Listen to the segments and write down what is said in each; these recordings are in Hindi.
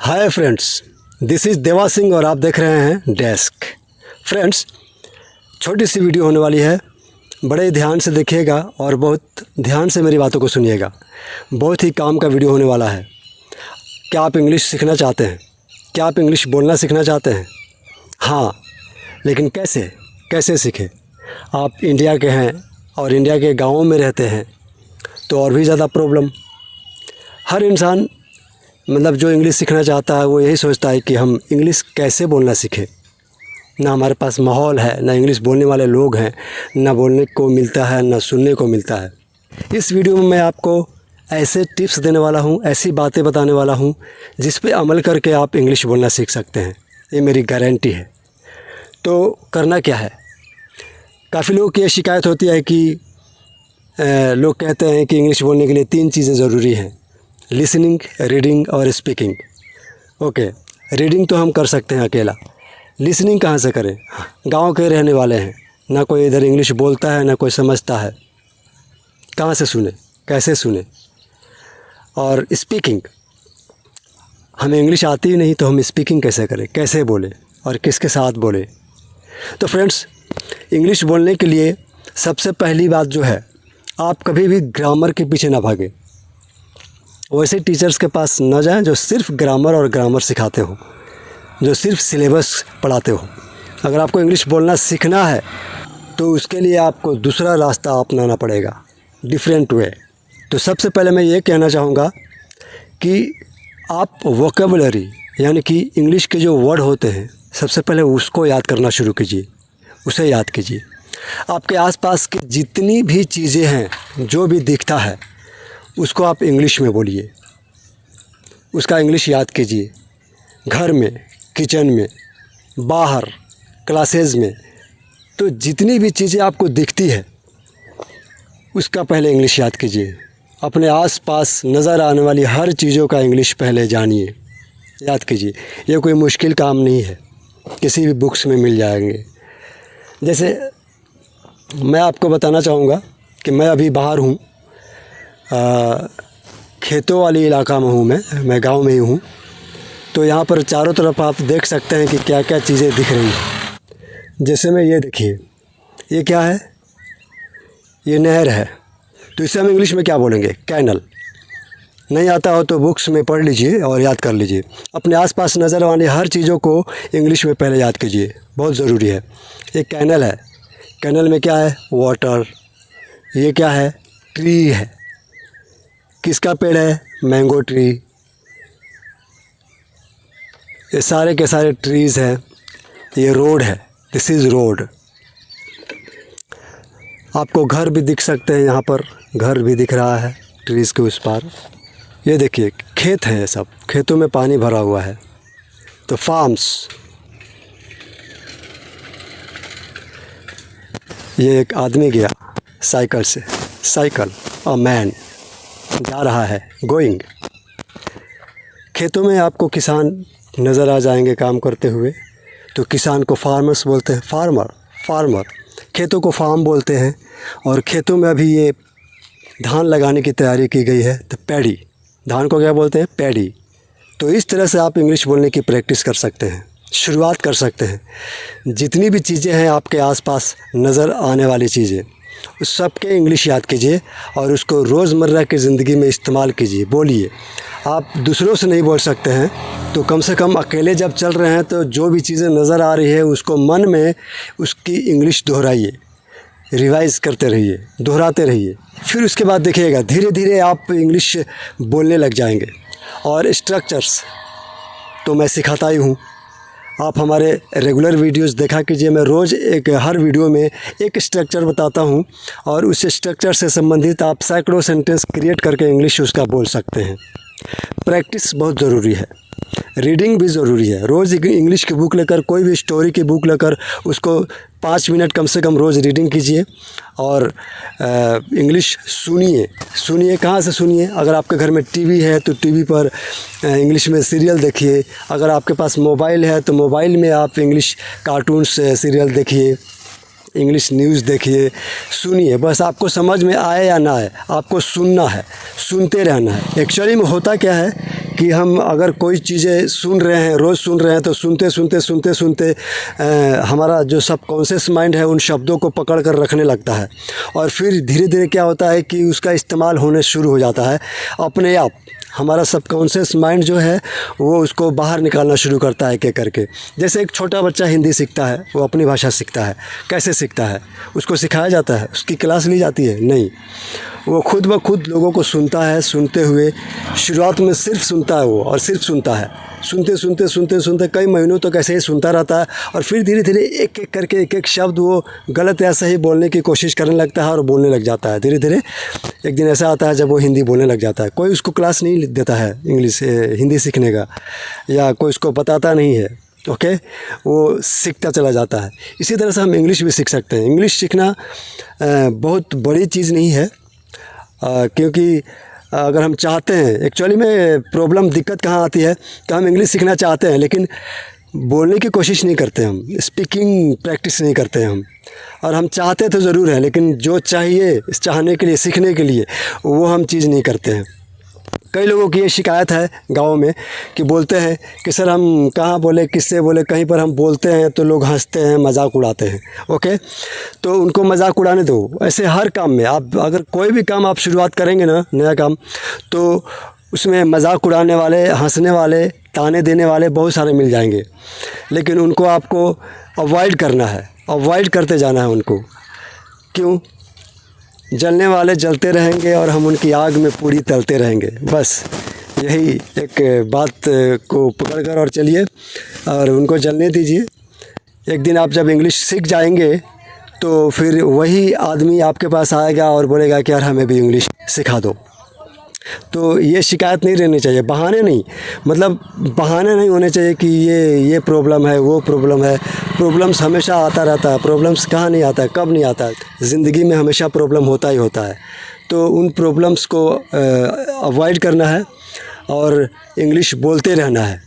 हाय फ्रेंड्स, दिस इज़ देवा सिंह और आप देख रहे हैं डेस्क। फ्रेंड्स, छोटी सी वीडियो होने वाली है, बड़े ध्यान से देखिएगा और बहुत ध्यान से मेरी बातों को सुनिएगा। बहुत ही काम का वीडियो होने वाला है। क्या आप इंग्लिश सीखना चाहते हैं? क्या आप इंग्लिश बोलना सीखना चाहते हैं? हाँ, लेकिन कैसे सीखें? आप इंडिया के हैं और इंडिया के गाँवों में रहते हैं तो और भी ज़्यादा प्रॉब्लम। हर इंसान मतलब जो इंग्लिश सीखना चाहता है वो यही सोचता है कि हम इंग्लिश कैसे बोलना सीखें। ना हमारे पास माहौल है, ना इंग्लिश बोलने वाले लोग हैं, ना बोलने को मिलता है, ना सुनने को मिलता है। इस वीडियो में मैं आपको ऐसे टिप्स देने वाला हूँ, ऐसी बातें बताने वाला हूँ जिस पे अमल करके आप इंग्लिश बोलना सीख सकते हैं। ये मेरी गारंटी है। तो करना क्या है? काफ़ी लोगों की ये शिकायत होती है कि लोग कहते हैं कि इंग्लिश बोलने के लिए 3 चीज़ें ज़रूरी हैं: लिसनिंग, रीडिंग और स्पीकिंग। ओके, रीडिंग तो हम कर सकते हैं अकेला, लिसनिंग कहाँ से करें? गांव के रहने वाले हैं, ना कोई इधर इंग्लिश बोलता है ना कोई समझता है, कहाँ से सुने, कैसे सुने? और स्पीकिंग, हमें इंग्लिश आती ही नहीं तो हम स्पीकिंग कैसे करें, कैसे बोले और किसके साथ बोले? तो फ्रेंड्स, इंग्लिश बोलने के लिए सबसे पहली बात जो है, आप कभी भी ग्रामर के पीछे ना भागें। वैसे टीचर्स के पास न जाएं जो सिर्फ ग्रामर सिखाते हो, जो सिर्फ सिलेबस पढ़ाते हो। अगर आपको इंग्लिश बोलना सीखना है तो उसके लिए आपको दूसरा रास्ता अपनाना पड़ेगा, डिफरेंट वे। तो सबसे पहले मैं ये कहना चाहूँगा कि आप वोकेबुलरी यानी कि इंग्लिश के जो वर्ड होते हैं, सबसे पहले उसको याद करना शुरू कीजिए, उसे याद कीजिए। आपके आसपास की जितनी भी चीज़ें हैं, जो भी दिखता है, उसको आप इंग्लिश में बोलिए, उसका इंग्लिश याद कीजिए। घर में, किचन में, बाहर, क्लासेस में, तो जितनी भी चीज़ें आपको दिखती है उसका पहले इंग्लिश याद कीजिए। अपने आसपास नज़र आने वाली हर चीज़ों का इंग्लिश पहले जानिए, याद कीजिए। ये कोई मुश्किल काम नहीं है, किसी भी बुक्स में मिल जाएंगे। जैसे मैं आपको बताना चाहूँगा कि मैं अभी बाहर हूँ, खेतों वाली इलाका में हूँ, मैं गांव में ही हूँ। तो यहाँ पर चारों तरफ आप देख सकते हैं कि क्या क्या चीज़ें दिख रही हैं। जैसे में ये देखिए, ये क्या है? ये नहर है। तो इसे हम इंग्लिश में क्या बोलेंगे? कैनल। नहीं आता हो तो बुक्स में पढ़ लीजिए और याद कर लीजिए। अपने आसपास नज़र आने हर चीज़ों को इंग्लिश में पहले याद कीजिए, बहुत ज़रूरी है। एक कैनल है, कैनल में क्या है? वाटर। ये क्या है? ट्री है। किसका पेड़ है? Mango tree. ये सारे के सारे ट्रीज़ हैं। ये रोड है, दिस इज़ रोड। आपको घर भी दिख सकते हैं, यहाँ पर घर भी दिख रहा है ट्रीज़ के उस पार। ये देखिए, खेत हैं, ये सब खेतों में पानी भरा हुआ है। तो फार्म्स। ये एक आदमी गया साइकिल से, साइकिल, अ मैन जा रहा है, गोइंग। खेतों में आपको किसान नज़र आ जाएंगे काम करते हुए। तो किसान को फार्मर्स बोलते हैं, फार्मर। खेतों को फार्म बोलते हैं। और खेतों में अभी ये धान लगाने की तैयारी की गई है, तो पैडी। धान को क्या बोलते हैं? पैडी। तो इस तरह से आप इंग्लिश बोलने की प्रैक्टिस कर सकते हैं, शुरुआत कर सकते हैं। जितनी भी चीज़ें हैं आपके आसपास नज़र आने वाली चीज़ें, उस सब के इंग्लिश याद कीजिए और उसको रोज़मर्रा की ज़िंदगी में इस्तेमाल कीजिए, बोलिए। आप दूसरों से नहीं बोल सकते हैं तो कम से कम अकेले जब चल रहे हैं तो जो भी चीज़ें नज़र आ रही है उसको मन में उसकी इंग्लिश दोहराइए, रिवाइज़ करते रहिए, दोहराते रहिए। फिर उसके बाद देखिएगा धीरे धीरे आप इंग्लिश बोलने लग जाएंगे। और स्ट्रक्चर्स तो मैं सिखाता ही हूँ। आप हमारे रेगुलर वीडियोस देखा कीजिए। मैं रोज़ हर वीडियो में एक स्ट्रक्चर बताता हूँ और उस स्ट्रक्चर से संबंधित आप सैकड़ों सेंटेंस क्रिएट करके इंग्लिश उसका बोल सकते हैं। प्रैक्टिस बहुत ज़रूरी है, रीडिंग भी ज़रूरी है। रोज़ इंग्लिश की बुक लेकर, कोई भी स्टोरी की बुक लेकर उसको 5 मिनट कम से कम रोज़ रीडिंग कीजिए। और इंग्लिश सुनिए। कहाँ से सुनिए? अगर आपके घर में टीवी है तो टीवी पर इंग्लिश में सीरियल देखिए। अगर आपके पास मोबाइल है तो मोबाइल में आप इंग्लिश कार्टून्स सीरियल देखिए। इंग्लिश न्यूज़ देखिए, सुनिए, बस आपको समझ में आए या ना आए, आपको सुनना है, सुनते रहना है। एक्चुअली में होता क्या है कि हम अगर कोई चीज़ें सुन रहे हैं, रोज़ सुन रहे हैं, तो सुनते सुनते हमारा जो सबकॉन्शियस माइंड है उन शब्दों को पकड़ कर रखने लगता है, और फिर धीरे धीरे क्या होता है कि उसका इस्तेमाल होने शुरू हो जाता है अपने आप। हमारा सबकॉन्शियस माइंड जो है वो उसको बाहर निकालना शुरू करता है एक करके। जैसे एक छोटा बच्चा हिंदी सीखता है, वो अपनी भाषा सीखता है। कैसे सीखता है? उसको सिखाया जाता है, उसकी क्लास ली जाती है? नहीं, वो खुद ब खुद लोगों को सुनता है। सुनते हुए शुरुआत में सिर्फ सुनता है वो, और सिर्फ सुनता है। सुनते कई महीनों तक ऐसे ही सुनता रहता है, और फिर धीरे धीरे एक एक करके एक एक शब्द वो गलत या सही बोलने की कोशिश करने लगता है और बोलने लग जाता है। धीरे धीरे एक दिन ऐसा आता है जब वो हिंदी बोलने लग जाता है। कोई उसको क्लास नहीं देता है इंग्लिश हिंदी सीखने का, या कोई उसको बताता नहीं है। ओके, वो सीखता चला जाता है। इसी तरह से हम इंग्लिश भी सीख सकते हैं। इंग्लिश सीखना बहुत बड़ी चीज़ नहीं है, क्योंकि अगर हम चाहते हैं, एक्चुअली में प्रॉब्लम दिक्कत कहाँ आती है कि हम इंग्लिश सीखना चाहते हैं लेकिन बोलने की कोशिश नहीं करते, हम स्पीकिंग प्रैक्टिस नहीं करते हम। और हम चाहते तो ज़रूर हैं, लेकिन जो चाहिए इस चाहने के लिए, सीखने के लिए, वो हम चीज़ नहीं करते हैं। कई लोगों की ये शिकायत है गाँव में कि बोलते हैं कि सर हम कहाँ बोले, किससे बोले, कहीं पर हम बोलते हैं तो लोग हंसते हैं, मजाक उड़ाते हैं। ओके, तो उनको मजाक उड़ाने दो। ऐसे हर काम में आप अगर कोई भी काम आप शुरुआत करेंगे ना, नया काम, तो उसमें मजाक उड़ाने वाले, हंसने वाले, ताने देने वाले बहुत सारे मिल जाएंगे, लेकिन उनको आपको अवॉइड करना है, अवॉइड करते जाना है उनको। क्यों? जलने वाले जलते रहेंगे और हम उनकी आग में पूरी तलते रहेंगे। बस यही एक बात को पकड़ कर और चलिए और उनको जलने दीजिए। एक दिन आप जब इंग्लिश सीख जाएंगे तो फिर वही आदमी आपके पास आएगा और बोलेगा कि यार हमें भी इंग्लिश सिखा दो। तो ये शिकायत नहीं रहनी चाहिए, बहाने नहीं, मतलब बहाने नहीं होने चाहिए कि ये प्रॉब्लम है, वो प्रॉब्लम है। प्रॉब्लम्स हमेशा आता रहता है। प्रॉब्लम्स कहाँ नहीं आता है, कब नहीं आता है? ज़िंदगी में हमेशा प्रॉब्लम होता ही होता है। तो उन प्रॉब्लम्स को अवॉइड करना है और इंग्लिश बोलते रहना है।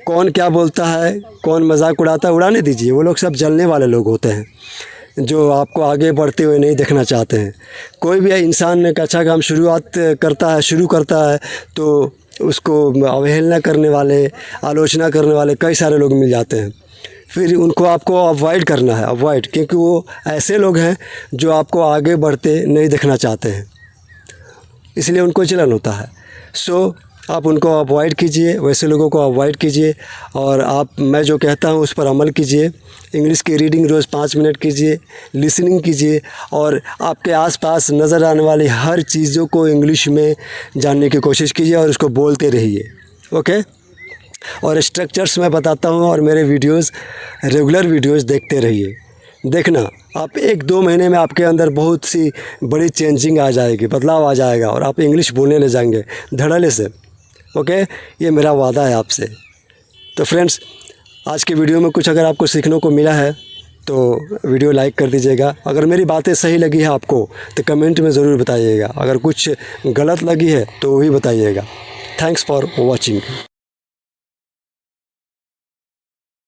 कौन क्या बोलता है, कौन मजाक उड़ाता है, उड़ाने दीजिए। वो लोग सब जलने वाले लोग होते हैं जो आपको आगे बढ़ते हुए नहीं देखना चाहते हैं। कोई भी इंसान एक अच्छा काम शुरू करता है तो उसको अवहेलना करने वाले, आलोचना करने वाले कई सारे लोग मिल जाते हैं। फिर उनको आपको अवॉइड करना है, अवॉइड, क्योंकि वो ऐसे लोग हैं जो आपको आगे बढ़ते नहीं देखना चाहते हैं, इसलिए उनको जलन होता है। सो आप उनको अवॉइड कीजिए, वैसे लोगों को अवॉइड कीजिए, और मैं जो कहता हूँ उस पर अमल कीजिए। इंग्लिश की रीडिंग रोज़ 5 मिनट कीजिए, लिसनिंग कीजिए, और आपके आसपास नज़र आने वाली हर चीज़ों को इंग्लिश में जानने की कोशिश कीजिए और उसको बोलते रहिए। ओके, और स्ट्रक्चर्स मैं बताता हूँ, और मेरे रेगुलर वीडियोज़ देखते रहिए। देखना आप 1-2 महीने में आपके अंदर बहुत सी बड़ी चेंजिंग आ जाएगी, बदलाव आ जाएगा, और आप इंग्लिश बोलने ले जाएंगे धड़ल्ले से। ओके, ये मेरा वादा है आपसे। तो फ्रेंड्स, आज की वीडियो में कुछ अगर आपको सीखने को मिला है तो वीडियो लाइक कर दीजिएगा। अगर मेरी बातें सही लगी है आपको तो कमेंट में ज़रूर बताइएगा। अगर कुछ गलत लगी है तो वो भी बताइएगा। Thanks for watching.